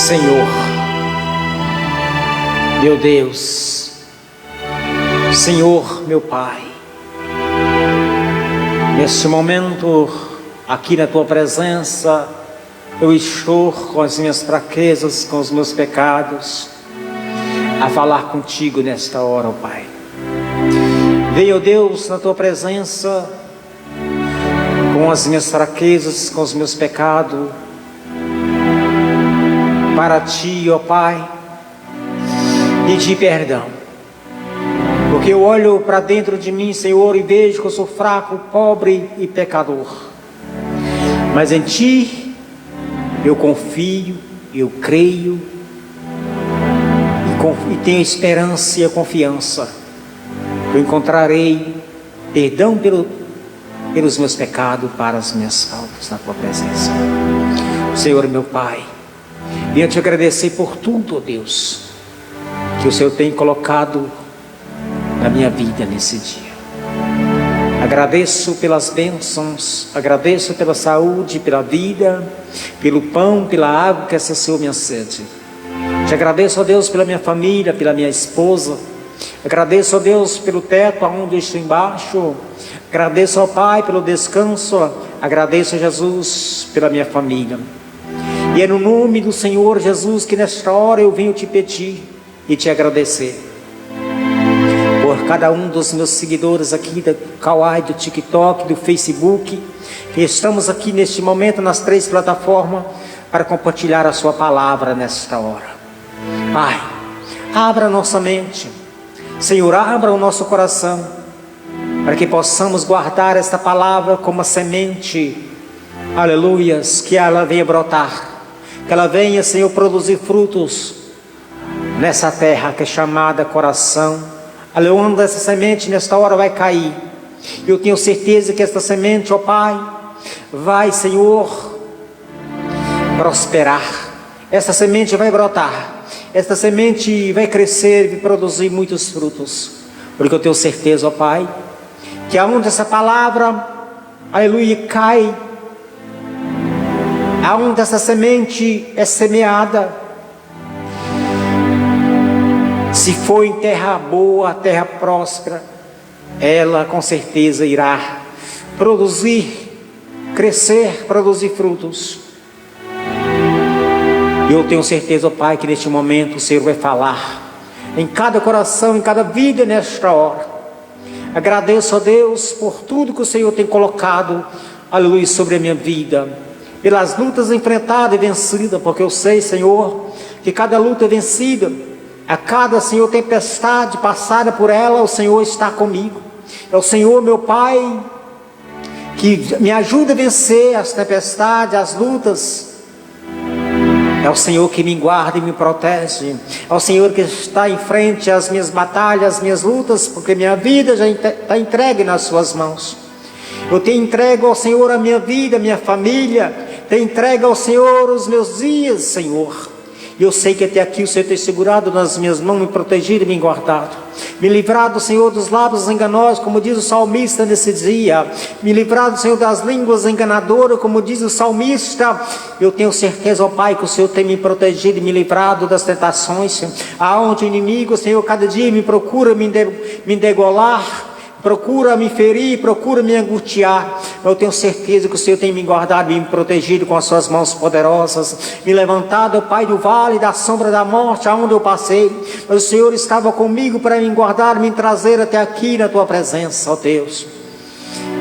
Senhor, meu Deus, Senhor, meu Pai, neste momento, aqui na Tua presença, eu estou com as minhas fraquezas, com os meus pecados, a falar contigo nesta hora, ó Pai. Venha, ó Deus, na Tua presença, com as minhas fraquezas, com os meus pecados, para Ti, ó Pai, pedir perdão, porque eu olho para dentro de mim, Senhor, e vejo que eu sou fraco, pobre e pecador, mas em Ti eu confio, eu creio e tenho esperança e a confiança que eu encontrarei perdão pelos meus pecados, para as minhas faltas na Tua presença. Senhor, meu Pai, venho te agradecer por tudo, ó Deus, que o Senhor tem colocado na minha vida nesse dia. Agradeço pelas bênçãos, agradeço pela saúde, pela vida, pelo pão, pela água que saciou minha sede. Te agradeço, ó Deus, pela minha família, pela minha esposa. Agradeço, ó Deus, pelo teto aonde eu estou embaixo. Agradeço ao Pai pelo descanso. Agradeço a Jesus pela minha família. E é no nome do Senhor Jesus que nesta hora eu venho te pedir e te agradecer por cada um dos meus seguidores aqui da Kawai, do TikTok, do Facebook, que estamos aqui neste momento nas 3 plataformas para compartilhar a sua palavra nesta hora. Pai, abra nossa mente, Senhor, abra o nosso coração, para que possamos guardar esta palavra como a semente, aleluias, que ela venha brotar, que ela venha, Senhor, produzir frutos nessa terra que é chamada coração. Aleluia, essa semente nesta hora vai cair. Eu tenho certeza que esta semente, ó Pai, vai, Senhor, prosperar. Essa semente vai brotar. Esta semente vai crescer e produzir muitos frutos. Porque eu tenho certeza, ó Pai, que aonde essa palavra, aleluia, cai, aonde essa semente é semeada, se for em terra boa, terra próspera, ela com certeza irá produzir, crescer, produzir frutos. E eu tenho certeza, ó Pai, que neste momento o Senhor vai falar em cada coração, em cada vida nesta hora. Agradeço a Deus por tudo que o Senhor tem colocado, aleluia, sobre a minha vida, pelas lutas enfrentadas e vencidas, porque eu sei, Senhor, que cada luta é vencida, a cada, Senhor, tempestade passada por ela, o Senhor está comigo. É o Senhor, meu Pai, que me ajuda a vencer as tempestades, as lutas. É o Senhor que me guarda e me protege. É o Senhor que está em frente às minhas batalhas, às minhas lutas, porque minha vida já está entregue nas suas mãos. Eu tenho entregue ao Senhor a minha vida, a minha família. Tenho entregue ao Senhor os meus dias, Senhor. E eu sei que até aqui o Senhor tem segurado nas minhas mãos, me protegido e me guardado. Me livrado, Senhor, dos lábios enganosos, como diz o salmista nesse dia. Me livrado, Senhor, das línguas enganadoras, como diz o salmista. Eu tenho certeza, ó Pai, que o Senhor tem me protegido e me livrado das tentações. Aonde o inimigo, Senhor, cada dia me procura me degolar, procura me ferir, procura me angustiar. Eu tenho certeza que o Senhor tem me guardado e me protegido com as suas mãos poderosas, me levantado, Pai, do vale da sombra da morte, aonde eu passei, mas o Senhor estava comigo para me guardar, me trazer até aqui na Tua presença, ó Deus.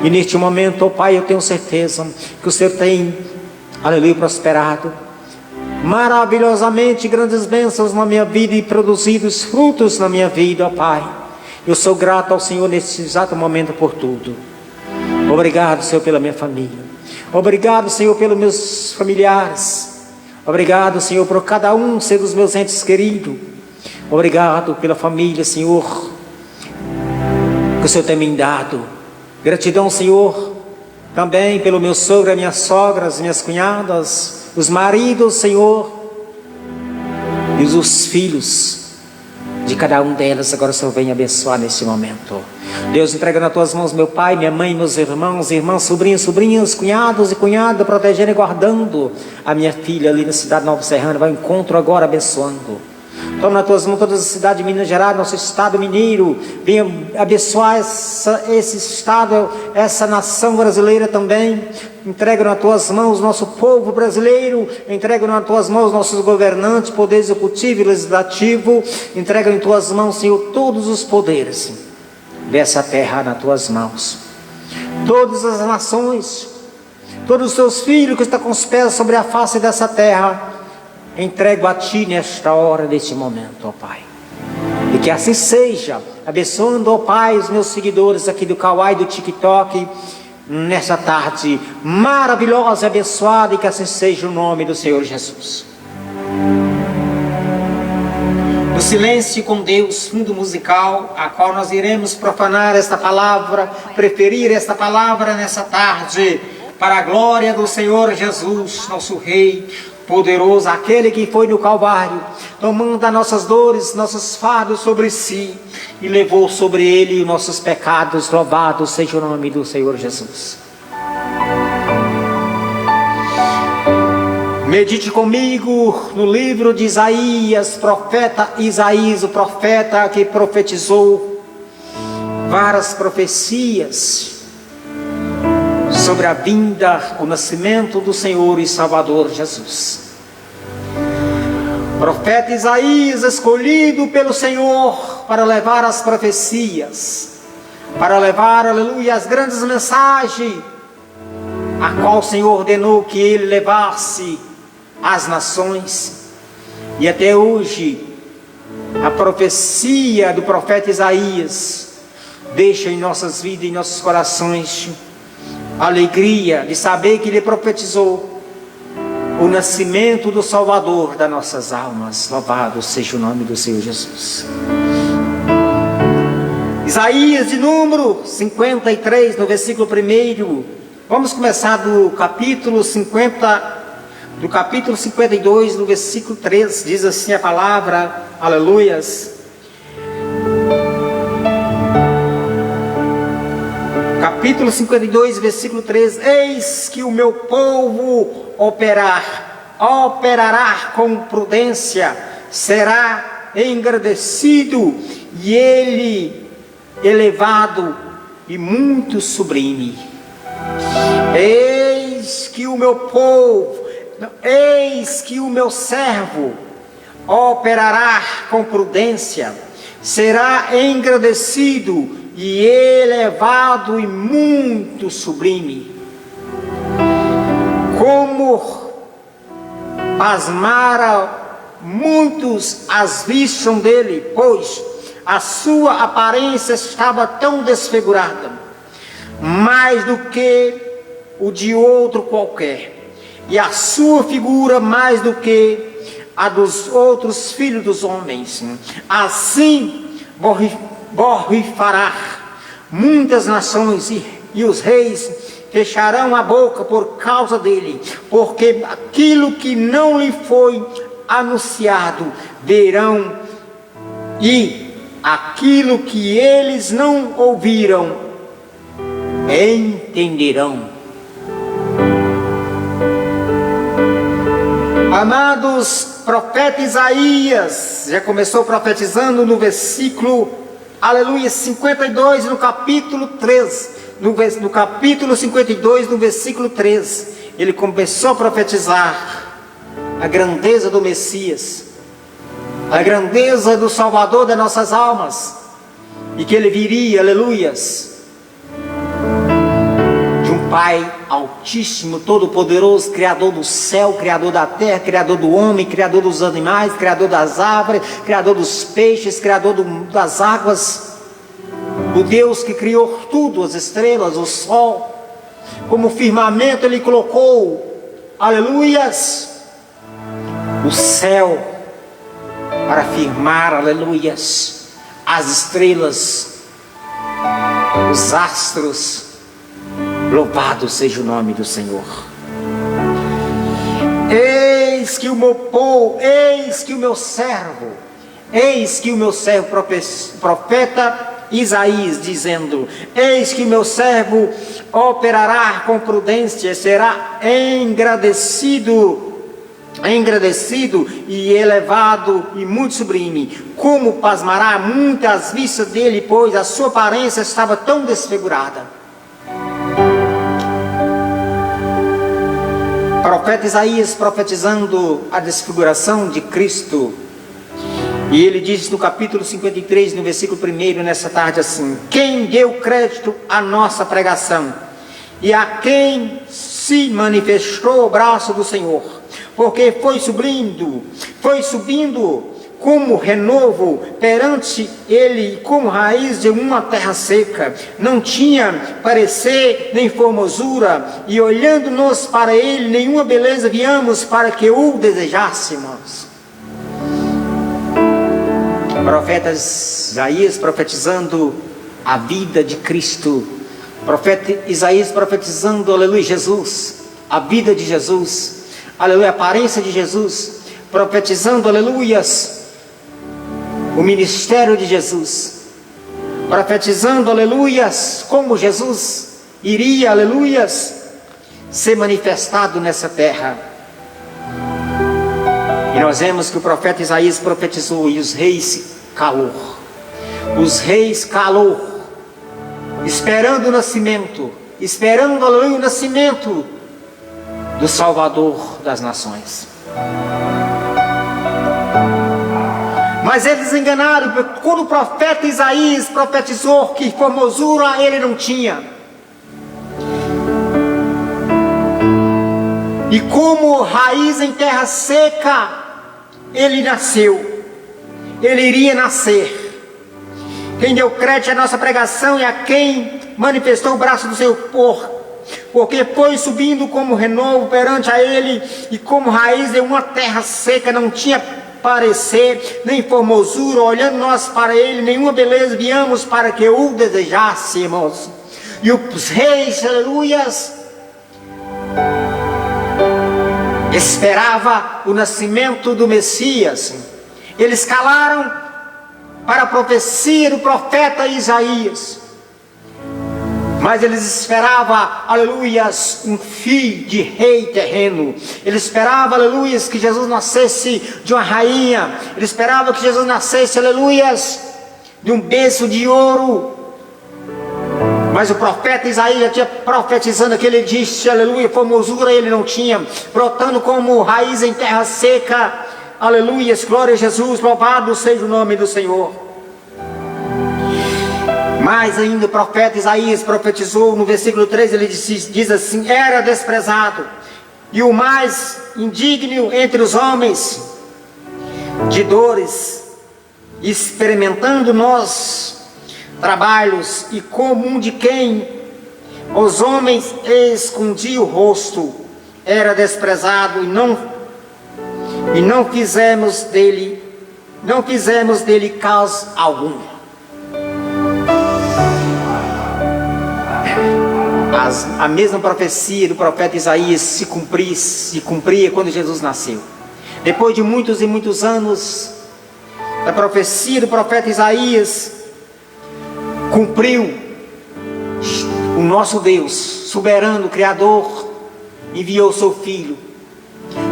E neste momento, ó Pai, eu tenho certeza que o Senhor tem, aleluia, prosperado maravilhosamente grandes bênçãos na minha vida e produzido os frutos na minha vida, ó Pai. Eu sou grato ao Senhor nesse exato momento por tudo. Obrigado, Senhor, pela minha família. Obrigado, Senhor, pelos meus familiares. Obrigado, Senhor, por cada um ser dos meus entes queridos. Obrigado pela família, Senhor, que o Senhor tem me dado. Gratidão, Senhor, também pelo meu sogro, a minha sogra, as minhas cunhadas, os maridos, Senhor, e os filhos de cada um delas. Agora o Senhor vem abençoar neste momento. Deus, entrega nas tuas mãos meu pai, minha mãe, meus irmãos, irmãs, sobrinhos, sobrinhas, cunhados e cunhadas, protegendo e guardando a minha filha ali na cidade Nova Serrana. Vai ao encontro agora, abençoando. Toma nas tuas mãos toda a cidade de Minas Gerais, nosso estado mineiro. Venha abençoar esse estado, essa nação brasileira também. Entrega nas tuas mãos nosso povo brasileiro. Entrega nas tuas mãos nossos governantes, poder executivo e legislativo. Entrega em tuas mãos, Senhor, todos os poderes dessa terra nas tuas mãos. Todas as nações, todos os teus filhos que estão com os pés sobre a face dessa terra, entrego a Ti nesta hora, neste momento, ó Pai. E que assim seja, abençoando, ó Pai, os meus seguidores aqui do Kawai, do TikTok, nesta tarde maravilhosa e abençoada, e que assim seja o nome do Senhor Jesus. No silêncio com Deus, fundo musical, a qual nós iremos profanar esta palavra, preferir esta palavra nessa tarde, para a glória do Senhor Jesus, nosso Rei poderoso, aquele que foi no Calvário, tomando as nossas dores, nossos fardos sobre si, e levou sobre ele os nossos pecados. Louvado seja o nome do Senhor Jesus. Medite comigo no livro de Isaías, profeta Isaías, o profeta que profetizou várias profecias sobre a vinda, o nascimento do Senhor e Salvador Jesus. Profeta Isaías, escolhido pelo Senhor para levar as profecias, para levar, aleluia, as grandes mensagens, a qual o Senhor ordenou que ele levasse às nações. E até hoje, a profecia do profeta Isaías deixa em nossas vidas, em nossos corações, a alegria de saber que ele profetizou o nascimento do Salvador das nossas almas. Louvado seja o nome do Senhor Jesus. Isaías de número 53, no versículo 1. Vamos começar do capítulo 52, no versículo 3. Diz assim a palavra, aleluias. Capítulo 52, versículo 3. Eis que o meu povo operará com prudência, será engrandecido, e ele elevado e muito sublime. Eis que o meu povo, eis que o meu servo operará com prudência, será engrandecido e elevado e muito sublime. Como pasmara muitos as vistam dele, pois a sua aparência estava tão desfigurada, mais do que o de outro qualquer, e a sua figura mais do que a dos outros filhos dos homens. Assim borrifará muitas nações, e os reis fecharão a boca por causa dele, porque aquilo que não lhe foi anunciado verão, e aquilo que eles não ouviram entenderão. Amados, profeta Isaías já começou profetizando no versículo, aleluia, 52, no capítulo 3, no capítulo 52, no versículo 3, ele começou a profetizar a grandeza do Messias, a grandeza do Salvador das nossas almas, e que ele viria, aleluias, de um Pai Altíssimo, Todo-Poderoso, Criador do céu, Criador da terra, Criador do homem, Criador dos animais, Criador das árvores, Criador dos peixes, Criador das águas, o Deus que criou tudo, as estrelas, o sol, como firmamento ele colocou, aleluias, o céu, para firmar, aleluias, as estrelas, os astros. Louvado seja o nome do Senhor. Eis que o meu povo, eis que o meu servo, eis que o meu servo profeta Isaías, dizendo: eis que o meu servo operará com prudência, será engrandecido e elevado e muito sublime. Como pasmará muitas vistas dele, pois a sua aparência estava tão desfigurada. Profeta Isaías profetizando a desfiguração de Cristo. E ele diz no capítulo 53, no versículo 1, nessa tarde assim: quem deu crédito à nossa pregação e a quem se manifestou o braço do Senhor, porque foi subindo como renovo perante ele, como raiz de uma terra seca, não tinha parecer nem formosura, e olhando-nos para ele, nenhuma beleza viamos para que o desejássemos. Profeta Isaías profetizando a vida de Cristo. Profeta Isaías profetizando, aleluia, Jesus, a vida de Jesus, aleluia, a aparência de Jesus. Profetizando, aleluias, o ministério de Jesus. Profetizando, aleluias, como Jesus iria, aleluias, ser manifestado nessa terra. E nós vemos que o profeta Isaías profetizou e os reis calou. Os reis calou, esperando o nascimento, esperando, aleluia, o nascimento do Salvador das nações. Mas eles enganaram, porque quando o profeta Isaías profetizou que formosura ele não tinha, e como raiz em terra seca ele nasceu, ele iria nascer. Quem deu crédito à nossa pregação e a quem manifestou o braço do seu porque foi subindo como renovo perante a ele, e como raiz de uma terra seca, não tinha parecer nem formosura, olhando nós para ele, nenhuma beleza viamos para que o desejássemos. E os reis, aleluias, esperava o nascimento do Messias. Eles calaram para a profecia do profeta Isaías, mas eles esperavam, aleluias, um filho de rei terreno. Eles esperavam, aleluias, que Jesus nascesse de uma rainha. Eles esperavam que Jesus nascesse, aleluias, de um berço de ouro. Mas o profeta Isaías já tinha profetizando que ele disse, aleluia, formosura ele não tinha, brotando como raiz em terra seca. Aleluia, glória a Jesus, louvado seja o nome do Senhor. Mais ainda o profeta Isaías profetizou no versículo 3, ele diz assim: era desprezado e o mais indigno entre os homens, de dores, experimentando nós trabalhos, e como um de quem os homens escondiam o rosto, era desprezado e não fizemos dele caso algum. A mesma profecia do profeta Isaías se cumpria quando Jesus nasceu. Depois de muitos e muitos anos, a profecia do profeta Isaías cumpriu. O nosso Deus, soberano, Criador, enviou seu Filho.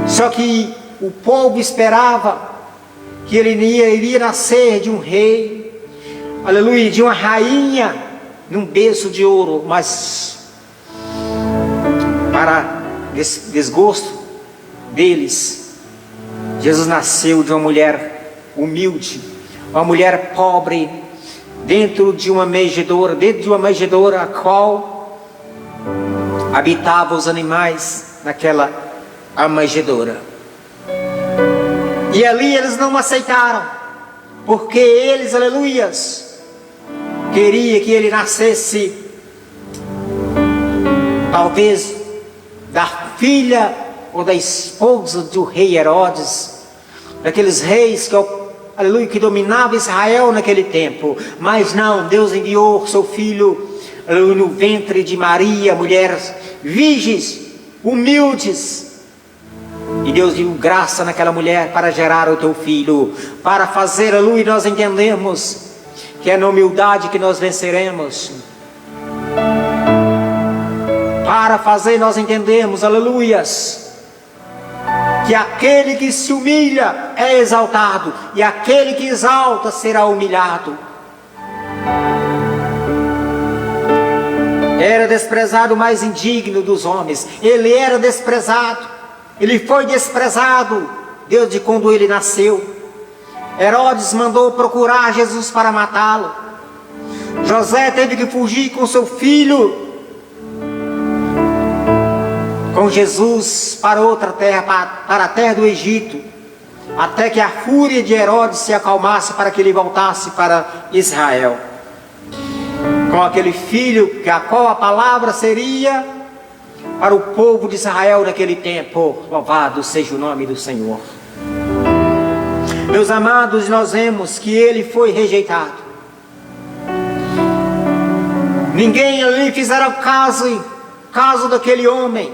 Só que o povo esperava que ele iria nascer de um rei, aleluia, de uma rainha, num berço de ouro. Mas para desgosto deles, Jesus nasceu de uma mulher humilde, uma mulher pobre, dentro de uma manjedoura, a qual habitavam os animais naquela manjedoura. E ali eles não aceitaram, porque eles, aleluias, queria que ele nascesse talvez da filha ou da esposa do rei Herodes, daqueles reis que, aleluia, que dominavam Israel naquele tempo. Mas não, Deus enviou seu filho, aleluia, no ventre de Maria, mulheres virgens, humildes, E Deus deu graça naquela mulher para gerar o teu filho, para fazer, aleluia, nós entendemos que é na humildade que nós venceremos. Para fazer, nós entendemos, aleluias, que aquele que se humilha é exaltado, e aquele que exalta será humilhado. Era desprezado o mais indigno dos homens, ele era desprezado, ele foi desprezado desde quando ele nasceu. Herodes mandou procurar Jesus para matá-lo. José teve que fugir com seu filho, com Jesus, para outra terra, para a terra do Egito, até que a fúria de Herodes se acalmasse para que ele voltasse para Israel, com aquele filho, a qual a palavra seria para o povo de Israel naquele tempo. Louvado seja o nome do Senhor. Meus amados, nós vemos que ele foi rejeitado. Ninguém ali fizeram caso daquele homem,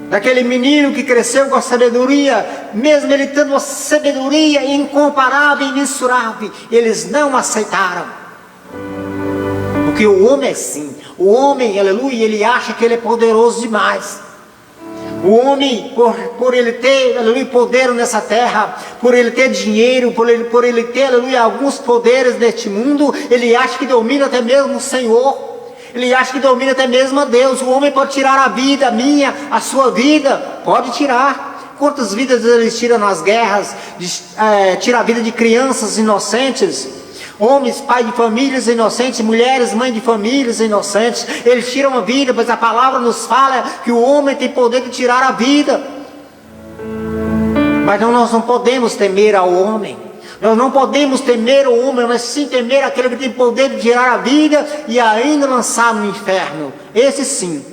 daquele menino que cresceu com a sabedoria, mesmo ele tendo uma sabedoria incomparável e imensurável, eles não aceitaram. Porque o homem é assim, o homem, aleluia, ele acha que ele é poderoso demais. O homem, por ele ter, aleluia, poder nessa terra, por ele ter dinheiro, por ele ter, aleluia, alguns poderes neste mundo, ele acha que domina até mesmo o Senhor. Ele acha que domina até mesmo a Deus. O homem pode tirar a vida, a minha, a sua vida, pode tirar. Quantas vidas eles tiram nas guerras, tira a vida de crianças inocentes, homens, pai de famílias inocentes, mulheres, mãe de famílias inocentes. Eles tiram a vida, mas a palavra nos fala que o homem tem poder de tirar a vida. Mas nós não podemos temer ao homem. Nós não podemos temer o homem, mas sim temer aquele que tem poder de tirar a vida e ainda lançar no inferno. Esse sim,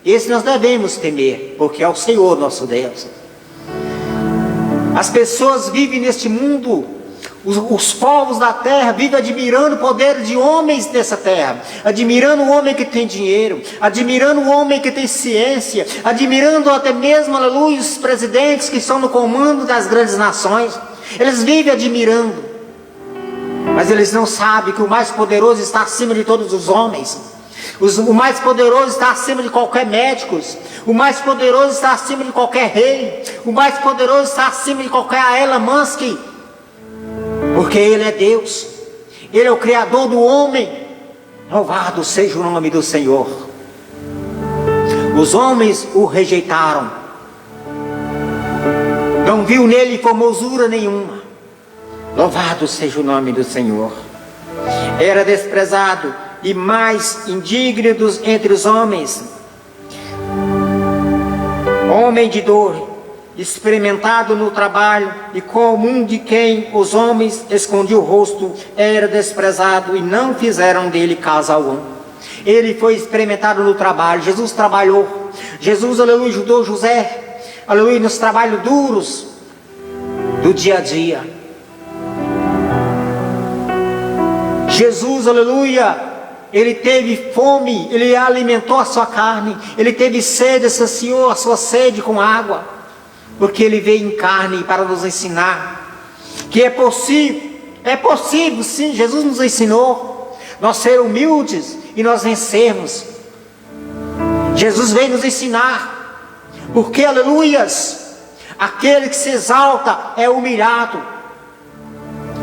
esse nós devemos temer, porque é o Senhor nosso Deus. As pessoas vivem neste mundo, os povos da terra vivem admirando o poder de homens nessa terra, admirando o homem que tem dinheiro, admirando o homem que tem ciência, admirando até mesmo, aleluia, os presidentes que estão no comando das grandes nações. Eles vivem admirando, mas eles não sabem que o mais poderoso está acima de todos os homens. O mais poderoso está acima de qualquer médico. O mais poderoso está acima de qualquer rei. O mais poderoso está acima de qualquer Elon Musk. Porque Ele é Deus. Ele é o Criador do homem. Louvado seja o nome do Senhor. Os homens o rejeitaram. Não viu nele formosura nenhuma. Louvado seja o nome do Senhor. Era desprezado e mais indigno entre os homens. Homem de dor, experimentado no trabalho e comum de quem os homens escondiam o rosto, era desprezado e não fizeram dele caso algum. Ele foi experimentado no trabalho. Jesus trabalhou. Jesus, aleluia, ajudou José, aleluia, nos trabalhos duros do dia a dia. Jesus, aleluia, ele teve fome, ele alimentou a sua carne. Ele teve sede, saciou a sua sede com água, porque ele veio em carne para nos ensinar que é possível sim. Jesus nos ensinou nós ser humildes e nós vencermos. Jesus veio nos ensinar. Porque, aleluias, aquele que se exalta é humilhado.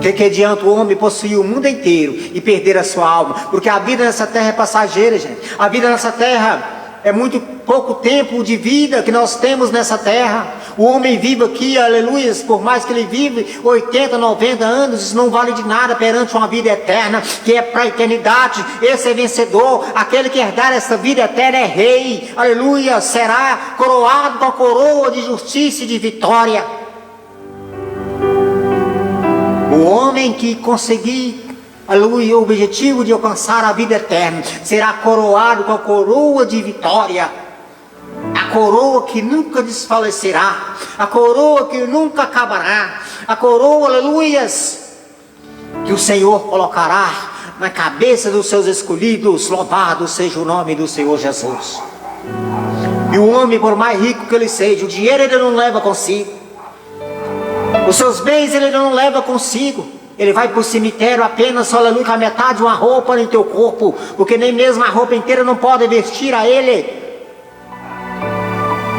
Que adianta o homem possuir o mundo inteiro e perder a sua alma? Porque a vida nessa terra é passageira, gente. A vida nessa terra é muito pouco tempo de vida que nós temos nessa terra. O homem vive aqui, aleluias, por mais que ele vive 80, 90 anos, isso não vale de nada perante uma vida eterna, que é para a eternidade. Esse é vencedor. Aquele que herdar essa vida eterna é rei, aleluia, será coroado com a coroa de justiça e de vitória. O homem que conseguir, aleluia, o objetivo de alcançar a vida eterna, será coroado com a coroa de vitória. A coroa que nunca desfalecerá, a coroa que nunca acabará, a coroa, aleluias, que o Senhor colocará na cabeça dos seus escolhidos. Louvado seja o nome do Senhor Jesus. E o homem, por mais rico que ele seja, o dinheiro ele não leva consigo, os seus bens ele não leva consigo. Ele vai para o cemitério apenas, aleluia, com a metade de uma roupa no teu corpo, porque nem mesmo a roupa inteira não pode vestir a ele.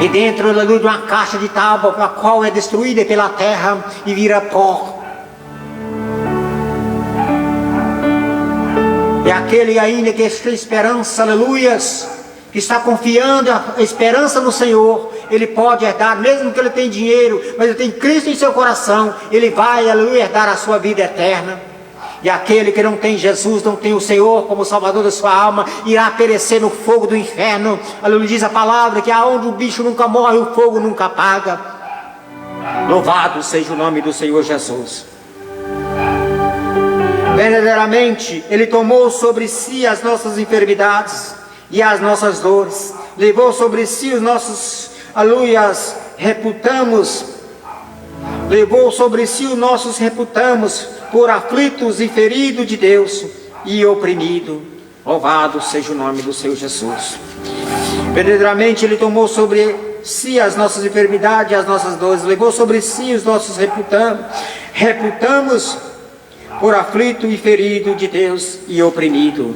E dentro, aleluia, de uma caixa de tábua, a qual é destruída pela terra e vira pó. E aquele ainda que tem esperança, aleluias, que está confiando a esperança no Senhor, ele pode herdar, mesmo que ele tenha dinheiro, mas ele tem Cristo em seu coração, ele vai, aleluia, herdar a sua vida eterna. E aquele que não tem Jesus, não tem o Senhor como Salvador da sua alma, irá perecer no fogo do inferno. Aleluia, diz a palavra que aonde o bicho nunca morre, o fogo nunca apaga. Louvado seja o nome do Senhor Jesus. Verdadeiramente, Ele tomou sobre si as nossas enfermidades e as nossas dores, levou sobre si os nossos, aleluias, levou sobre si os nossos reputamos, por aflitos e ferido de Deus e oprimido. Louvado seja o nome do Senhor Jesus. Verdadeiramente Ele tomou sobre si as nossas enfermidades e as nossas dores, levou sobre si os nossos reputamos por aflito e ferido de Deus e oprimido.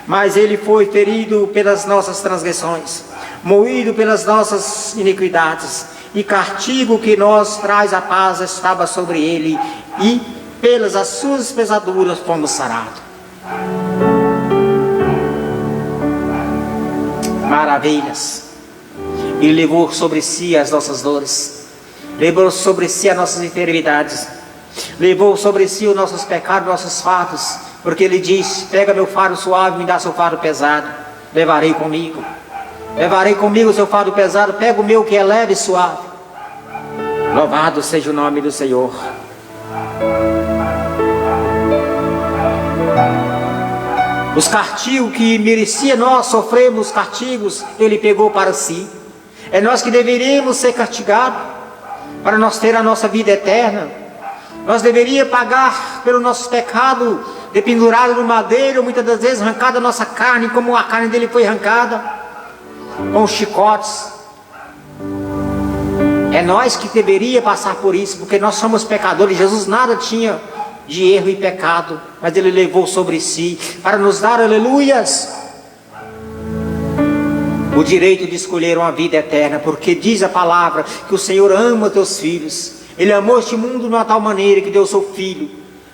Mas Ele foi ferido pelas nossas transgressões, moído pelas nossas iniquidades, e castigo que nos traz a paz estava sobre Ele, e pelas as suas pesaduras fomos sarados. Maravilhas. Ele levou sobre si as nossas dores, levou sobre si as nossas enfermidades, levou sobre si os nossos pecados, nossos fardos, porque Ele diz: pega meu fardo suave, me dá seu fardo pesado. Levarei comigo o seu fardo pesado, pega o meu que é leve e suave. Louvado seja o nome do Senhor. Os castigos que merecia nós sofremos, castigos, Ele pegou para si. É nós que deveríamos ser castigados, para nós ter a nossa vida eterna. Nós deveríamos pagar pelo nosso pecado, dependurado no madeiro, muitas das vezes arrancada a nossa carne, como a carne dele foi arrancada, com os chicotes. É nós que deveríamos passar por isso, porque nós somos pecadores. Jesus nada tinha de erro e pecado, mas Ele levou sobre si, para nos dar, aleluias, o direito de escolher uma vida eterna, porque diz a palavra que o Senhor ama os teus filhos. Ele amou este mundo de uma tal maneira que deu seu Filho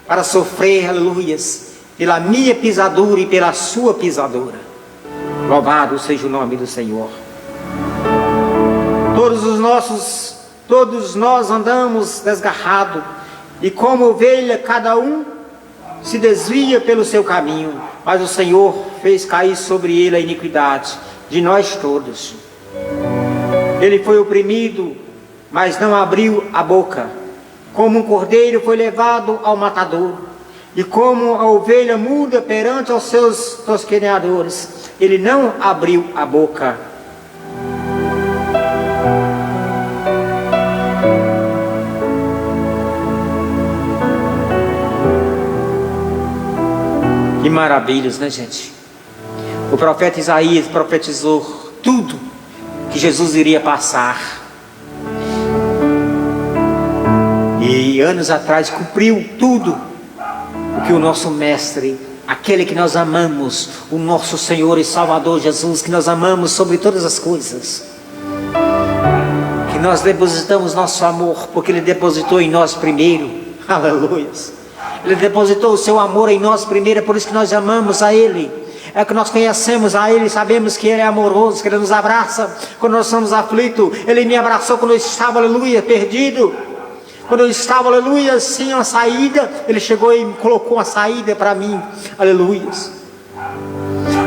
para sofrer, aleluias, pela minha pisadura e pela sua pisadura. Louvado seja o nome do Senhor. Todos nós andamos desgarrados, e como ovelha cada um se desvia pelo seu caminho, mas o Senhor fez cair sobre ele a iniquidade de nós todos. Ele foi oprimido, mas não abriu a boca. Como um cordeiro foi levado ao matador, e como a ovelha muda perante os seus tosqueneadores, ele não abriu a boca. Que maravilhas, né, gente? O profeta Isaías profetizou tudo que Jesus iria passar. E anos atrás cumpriu tudo o que o nosso mestre, aquele que nós amamos, o nosso Senhor e Salvador Jesus, que nós amamos sobre todas as coisas, que nós depositamos nosso amor, porque Ele depositou em nós primeiro. Aleluia. Ele depositou o seu amor em nós primeiro, é por isso que nós amamos a Ele. É que nós conhecemos a Ele, sabemos que Ele é amoroso, que Ele nos abraça quando nós somos aflitos. Ele me abraçou quando eu estava, aleluia, perdido. Quando eu estava, aleluia, sem uma saída, Ele chegou e colocou uma saída para mim, aleluia.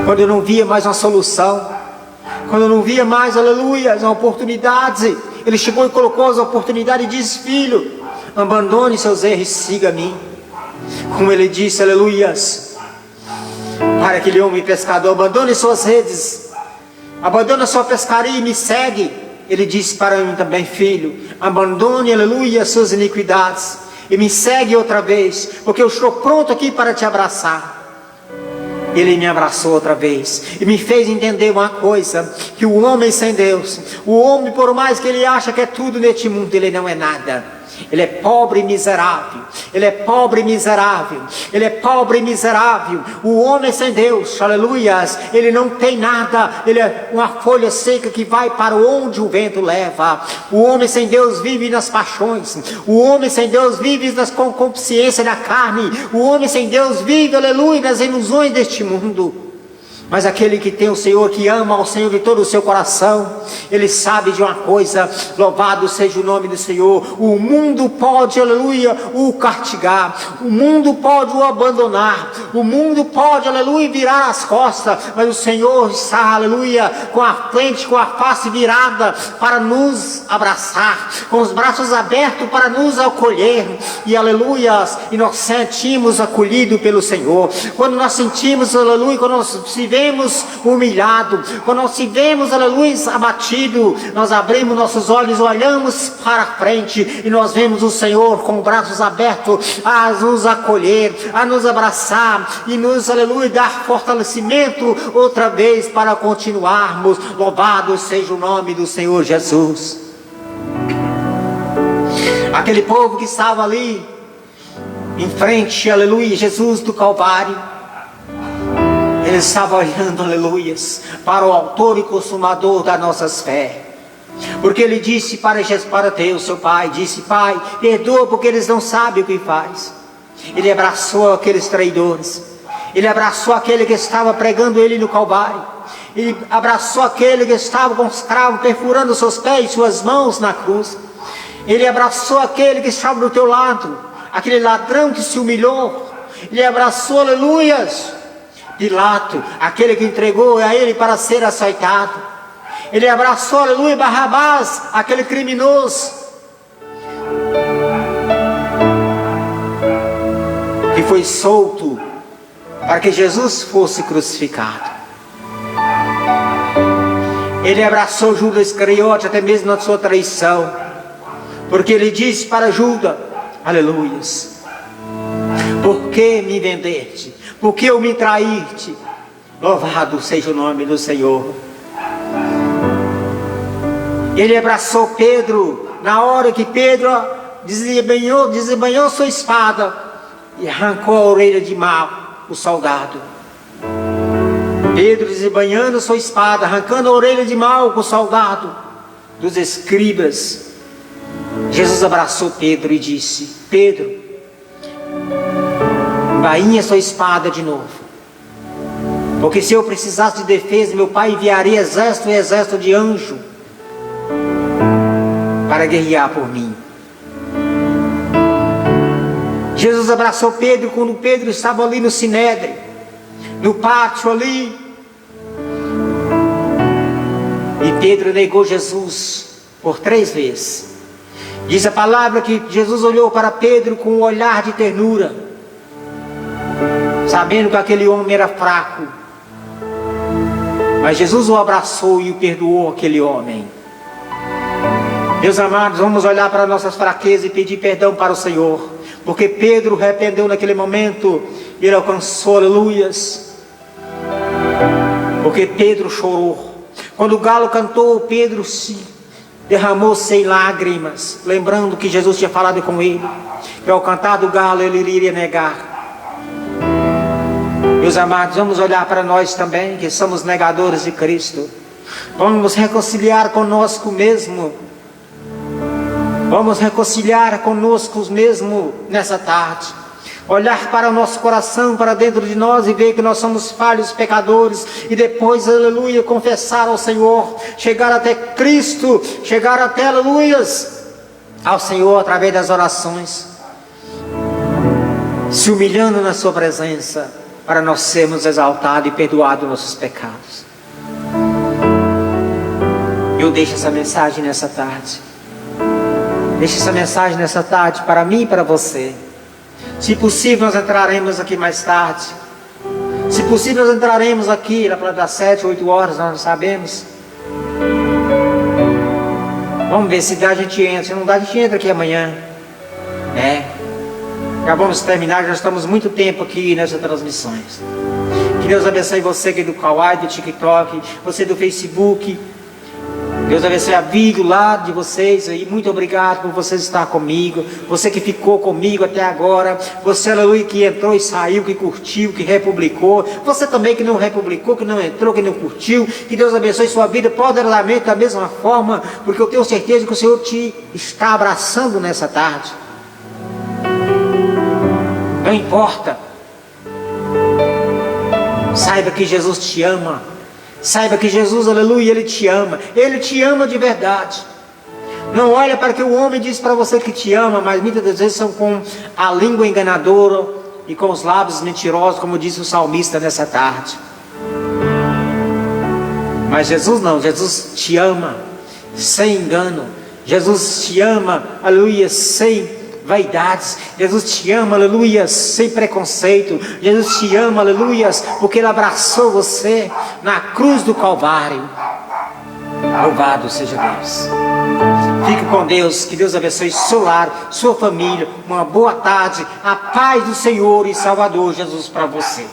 Quando eu não via mais uma solução, quando eu não via mais, aleluia, uma oportunidade, Ele chegou e colocou as oportunidades e disse: filho, abandone seus erros e siga-me. Como Ele disse, aleluias, para aquele homem pescador: abandone suas redes, abandone sua pescaria e me segue. Ele disse para mim também: filho, abandone, aleluia, suas iniquidades e me segue outra vez, porque eu estou pronto aqui para te abraçar. Ele me abraçou outra vez e me fez entender uma coisa, que o homem sem Deus, o homem, por mais que ele acha que é tudo neste mundo, ele não é nada. Ele é pobre e miserável. Ele é pobre e miserável. Ele é pobre e miserável. O homem sem Deus, aleluias, ele não tem nada. Ele é uma folha seca que vai para onde o vento leva. O homem sem Deus vive nas paixões. O homem sem Deus vive nas concupiscências da carne. O homem sem Deus vive, aleluia, nas ilusões deste mundo. Mas aquele que tem o Senhor, que ama ao Senhor de todo o seu coração, ele sabe de uma coisa: louvado seja o nome do Senhor. O mundo pode, aleluia, o castigar, o mundo pode o abandonar, o mundo pode, aleluia, virar as costas, mas o Senhor está, aleluia, com a frente, com a face virada para nos abraçar, com os braços abertos para nos acolher, e aleluia, e nós sentimos acolhido pelo Senhor. Quando nós sentimos, aleluia, quando nós se vemos humilhado, quando nós se vemos, aleluia, abatido, nós abrimos nossos olhos, olhamos para frente e nós vemos o Senhor com braços abertos a nos acolher, a nos abraçar e nos, aleluia, dar fortalecimento outra vez para continuarmos. Louvado seja o nome do Senhor Jesus. Aquele povo que estava ali em frente, aleluia, Jesus do Calvário, ele estava olhando, aleluias, para o autor e consumador das nossas fé. Porque ele disse para Deus, seu Pai, disse: Pai, perdoa porque eles não sabem o que faz. Ele abraçou aqueles traidores. Ele abraçou aquele que estava pregando ele no Calvário. Ele abraçou aquele que estava com os cravos perfurando seus pés e suas mãos na cruz. Ele abraçou aquele que estava do teu lado, aquele ladrão que se humilhou. Ele abraçou, aleluias, Pilato, aquele que entregou a ele para ser açoitado. Ele abraçou, aleluia, Barrabás, aquele criminoso que foi solto para que Jesus fosse crucificado. Ele abraçou Judas Iscariote até mesmo na sua traição, porque ele disse para Judas, aleluias, por que me vendeste? Por que eu me traíste? Louvado seja o nome do Senhor. Ele abraçou Pedro na hora que Pedro desembanhou sua espada e arrancou a orelha de Mal, o soldado. Pedro desembanhando sua espada, arrancando a orelha de Mal, o soldado dos escribas. Jesus abraçou Pedro e disse: Pedro, embainha sua espada de novo, porque se eu precisasse de defesa, meu Pai enviaria exército e exército de anjo para guerrear por mim. Jesus abraçou Pedro quando Pedro estava ali no Sinédrio, no pátio ali, e Pedro negou Jesus por 3 vezes. Diz a palavra que Jesus olhou para Pedro com um olhar de ternura, sabendo que aquele homem era fraco, mas Jesus o abraçou e o perdoou, aquele homem. Meus amados, vamos olhar para nossas fraquezas e pedir perdão para o Senhor, porque Pedro arrependeu naquele momento, ele alcançou, aleluias, porque Pedro chorou. Quando o galo cantou, Pedro se derramou sem lágrimas, lembrando que Jesus tinha falado com ele, que ao cantar do galo ele iria negar. Meus amados, vamos olhar para nós também, que somos negadores de Cristo. Vamos nos reconciliar conosco mesmo. Vamos reconciliar conosco mesmo nessa tarde. Olhar para o nosso coração, para dentro de nós e ver que nós somos falhos, pecadores. E depois, aleluia, confessar ao Senhor. Chegar até Cristo, chegar até, aleluias, ao Senhor através das orações. Se humilhando na sua presença, para nós sermos exaltados e perdoados nossos pecados. Eu deixo essa mensagem nessa tarde. Deixo essa mensagem nessa tarde para mim e para você. Se possível, nós entraremos aqui mais tarde. Se possível, nós entraremos aqui lá para das 7, 8 horas, nós não sabemos. Vamos ver se dá, a gente entra. Se não dá, a gente entra aqui amanhã. Já vamos terminar, já estamos muito tempo aqui nessas transmissões. Que Deus abençoe você que é do Kawaii, do TikTok, você do Facebook. Deus abençoe a vida lá de vocês aí. Muito obrigado por vocês estar comigo. Você que ficou comigo até agora. Você, aleluia, que entrou e saiu, que curtiu, que republicou. Você também que não republicou, que não entrou, que não curtiu. Que Deus abençoe sua vida poderosamente da mesma forma. Porque eu tenho certeza que o Senhor te está abraçando nessa tarde. Não importa. Saiba que Jesus te ama. Saiba que Jesus, aleluia, Ele te ama. Ele te ama de verdade. Não olha para que o homem diz para você que te ama, mas muitas das vezes são com a língua enganadora e com os lábios mentirosos, como disse o salmista nessa tarde. Mas Jesus não, Jesus te ama sem engano. Jesus te ama, aleluia, sem vaidades. Jesus te ama, aleluia, sem preconceito. Jesus te ama, aleluia, porque Ele abraçou você na cruz do Calvário. Louvado seja Deus. Fique com Deus, que Deus abençoe seu lar, sua família. Uma boa tarde, a paz do Senhor e Salvador Jesus para você.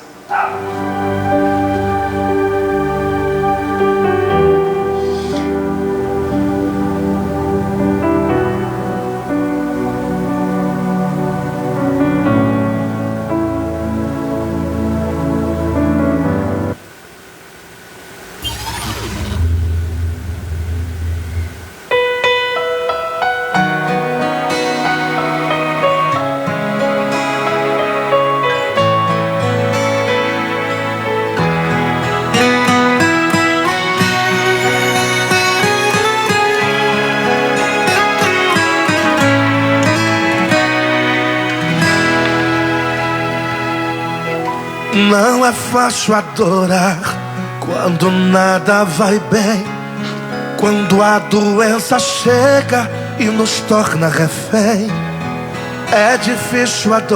Não é fácil adorar quando nada vai bem, quando a doença chega e nos torna refém. É difícil adorar